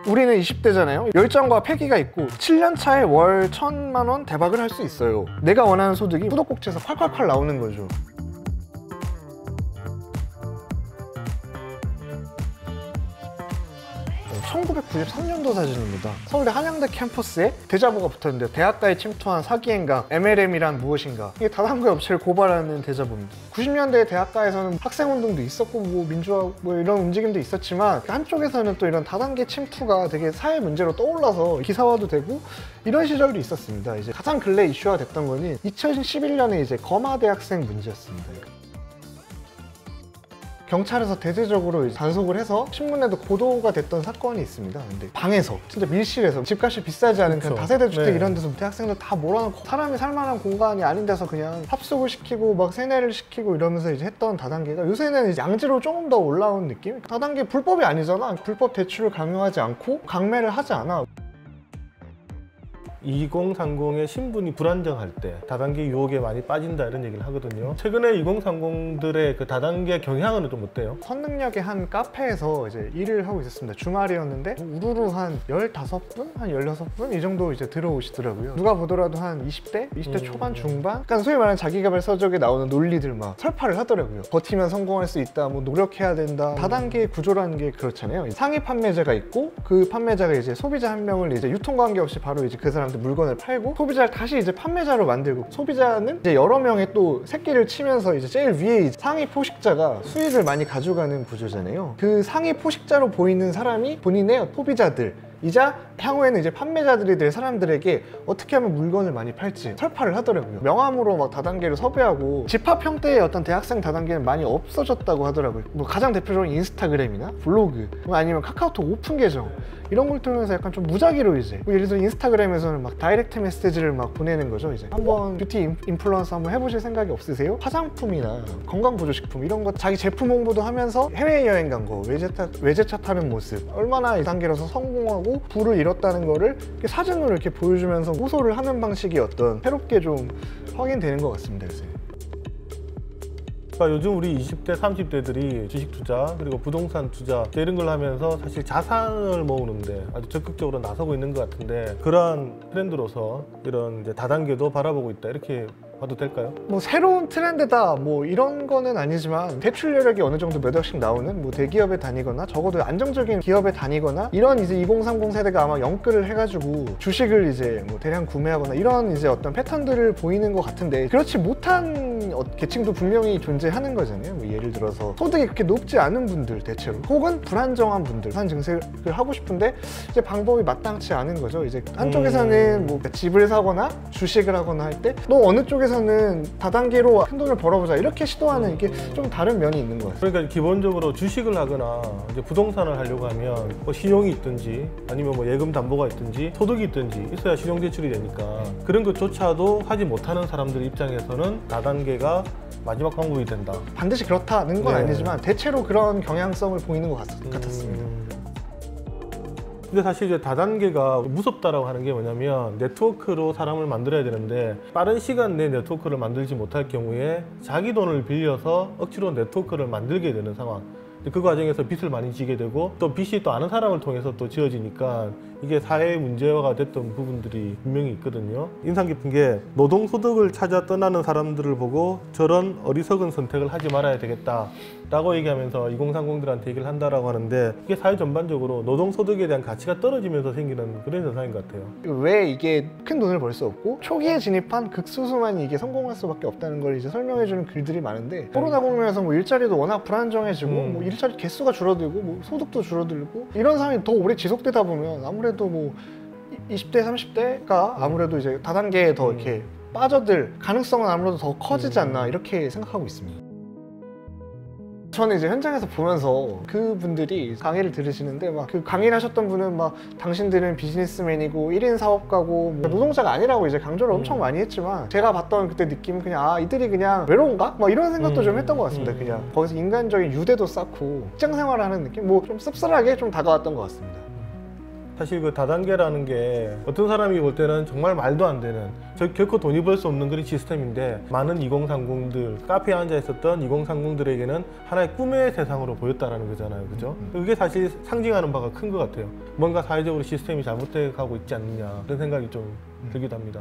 우리는 20대잖아요. 열정과 패기가 있고 7년 차에 월 1,000만 원 대박을 할 수 있어요. 내가 원하는 소득이 수도꼭지에서 콸콸콸 나오는 거죠. 1993년도 사진입니다. 서울대 한양대 캠퍼스에 대자보가 붙었는데 대학가에 침투한 사기 행각, MLM이란 무엇인가. 이게 다단계 업체를 고발하는 대자보입니다. 90년대 대학가에서는 학생운동도 있었고 뭐 민주화 뭐 이런 움직임도 있었지만 한쪽에서는 또 이런 다단계 침투가 되게 사회 문제로 떠올라서 기사화도 되고 이런 시절도 있었습니다. 이제 가장 근래 이슈화 됐던 거는 2011년에 이제 거마 대학생 문제였습니다. 경찰에서 대대적으로 단속을 해서 신문에도 보도가 됐던 사건이 있습니다. 근데 방에서 진짜 밀실에서 집값이 비싸지 않은 그런 다세대 주택 이런 데서 대학생들 다 몰아넣고 사람이 살만한 공간이 아닌 데서 그냥 합숙을 시키고 막 세뇌를 시키고 이러면서 이제 했던 다단계가 요새는 이제 양지로 조금 더 올라온 느낌? 다단계 불법이 아니잖아. 불법 대출을 강요하지 않고 강매를 하지 않아. 2030의 신분이 불안정할 때 다단계 유혹에 많이 빠진다 이런 얘기를 하거든요. 최근에 2030들의 그 다단계 경향은 좀 어때요? 선능력의 한 카페에서 이제 일을 하고 있었습니다. 주말이었는데 우르르 한 15분? 한 16분? 이 정도 이제 들어오시더라고요. 누가 보더라도 한 20대? 20대 초반, 중반? 약간 소위 말하는 자기개발 서적에 나오는 논리들 막 설파를 하더라고요. 버티면 성공할 수 있다, 뭐 노력해야 된다. 다단계 구조라는 게 그렇잖아요. 상위 판매자가 있고 그 판매자가 이제 소비자 한 명을 이제 유통관계 없이 바로 이제 그 사람 물건을 팔고 소비자를 다시 이제 판매자로 만들고 소비자는 이제 여러 명의 또 새끼를 치면서 이제 제일 위에 상위 포식자가 수익을 많이 가져가는 구조잖아요. 그 상위 포식자로 보이는 사람이 본인의 소비자들 이자 향후에는 이제 판매자들이 될 사람들에게 어떻게 하면 물건을 많이 팔지 설파를 하더라고요. 명함으로 막 다단계를 섭외하고 집합 형태의 어떤 대학생 다단계는 많이 없어졌다고 하더라고요. 뭐 가장 대표적인 인스타그램이나 블로그 아니면 카카오톡 오픈 계정 이런 걸 통해서 약간 좀 무작위로 이제 뭐 예를 들어 인스타그램에서는 막 다이렉트 메시지를 막 보내는 거죠. 이제 한번 뷰티 인플루언서 한번 해보실 생각이 없으세요? 화장품이나 건강보조식품 이런 거 자기 제품 홍보도 하면서 해외여행 간 거 외제차 타는 모습 얼마나 이 단계로서 성공하고 부를 이뤘다는 거를 이렇게 사진으로 이렇게 보여주면서 호소를 하는 방식이 어떤 새롭게 좀 확인되는 것 같습니다. 요새. 그러니까 요즘 우리 20대, 30대들이 주식 투자 그리고 부동산 투자 이런 걸 하면서 사실 자산을 모으는데 아주 적극적으로 나서고 있는 것 같은데 그러한 트렌드로서 이런 이제 다단계도 바라보고 있다 이렇게 봐도 될까요? 뭐 새로운 트렌드다 뭐 이런 거는 아니지만 대출 여력이 어느 정도 몇 억씩 나오는 뭐 대기업에 다니거나 적어도 안정적인 기업에 다니거나 이런 이제 2030 세대가 아마 영끌을 해가지고 주식을 이제 뭐 대량 구매하거나 이런 이제 어떤 패턴들을 보이는 것 같은데 그렇지 못한 계층도 분명히 존재하는 거잖아요. 뭐 예를 들어서 소득이 그렇게 높지 않은 분들 대체로 혹은 불안정한 분들 산 증색을 하고 싶은데 이제 방법이 마땅치 않은 거죠. 이제 한쪽에서는 뭐 집을 사거나 주식을 하거나 할 때 너 어느 쪽에서는 다단계로 큰 돈을 벌어보자 이렇게 시도하는 이게 좀 다른 면이 있는 것 같아요. 그러니까 기본적으로 주식을 하거나 이제 부동산을 하려고 하면 뭐 신용이 있든지 아니면 뭐 예금 담보가 있든지 소득이 있든지 있어야 신용 대출이 되니까 그런 것조차도 하지 못하는 사람들 입장에서는 다단계가 마지막 방법이 된다. 반드시 그렇다는 건 아니지만 대체로 그런 경향성을 보이는 것 같았습니다. 근데 사실 이제 다단계가 무섭다라고 하는 게 뭐냐면 네트워크로 사람을 만들어야 되는데 빠른 시간 내에 네트워크를 만들지 못할 경우에 자기 돈을 빌려서 억지로 네트워크를 만들게 되는 상황. 그 과정에서 빚을 많이 지게 되고 또 빚이 또 아는 사람을 통해서 또 지어지니까 이게 사회 문제화가 됐던 부분들이 분명히 있거든요. 인상 깊은 게 노동소득을 찾아 떠나는 사람들을 보고 저런 어리석은 선택을 하지 말아야 되겠다 라고 얘기하면서 2030들한테 얘기를 한다라고 하는데 이게 사회 전반적으로 노동소득에 대한 가치가 떨어지면서 생기는 그런 현상인 것 같아요. 왜 이게 큰 돈을 벌 수 없고 초기에 진입한 극소수만이 이게 성공할 수밖에 없다는 걸 이제 설명해주는 글들이 많은데 코로나 국면에서 뭐 일자리도 워낙 불안정해지고 뭐 일자리 개수가 줄어들고 뭐 소득도 줄어들고 이런 상황이 더 오래 지속되다 보면 아무래도 뭐 20대, 30대가 아무래도 이제 다단계에 더 이렇게 빠져들 가능성은 아무래도 더 커지지 않나 이렇게 생각하고 있습니다. 저는 이제 현장에서 보면서 그분들이 강의를 들으시는데 막 그 강의를 하셨던 분은 막 당신들은 비즈니스맨이고 1인 사업가고 노동자가 아니라고 이제 강조를 엄청 많이 했지만 제가 봤던 그때 느낌은 그냥 아 이들이 그냥 외로운가? 막 이런 생각도 좀 했던 것 같습니다. 그냥 거기서 인간적인 유대도 쌓고 직장 생활을 하는 느낌? 뭐 좀 씁쓸하게 좀 다가왔던 것 같습니다. 사실 그 다단계라는 게 어떤 사람이 볼 때는 정말 말도 안 되는 결코 돈이 벌 수 없는 그런 시스템인데 많은 2030들 카페에 앉아 있었던 2030들에게는 하나의 꿈의 세상으로 보였다라는 거잖아요, 그죠? 그게 사실 상징하는 바가 큰 것 같아요. 뭔가 사회적으로 시스템이 잘못돼 가고 있지 않느냐 그런 생각이 좀 들기도 합니다.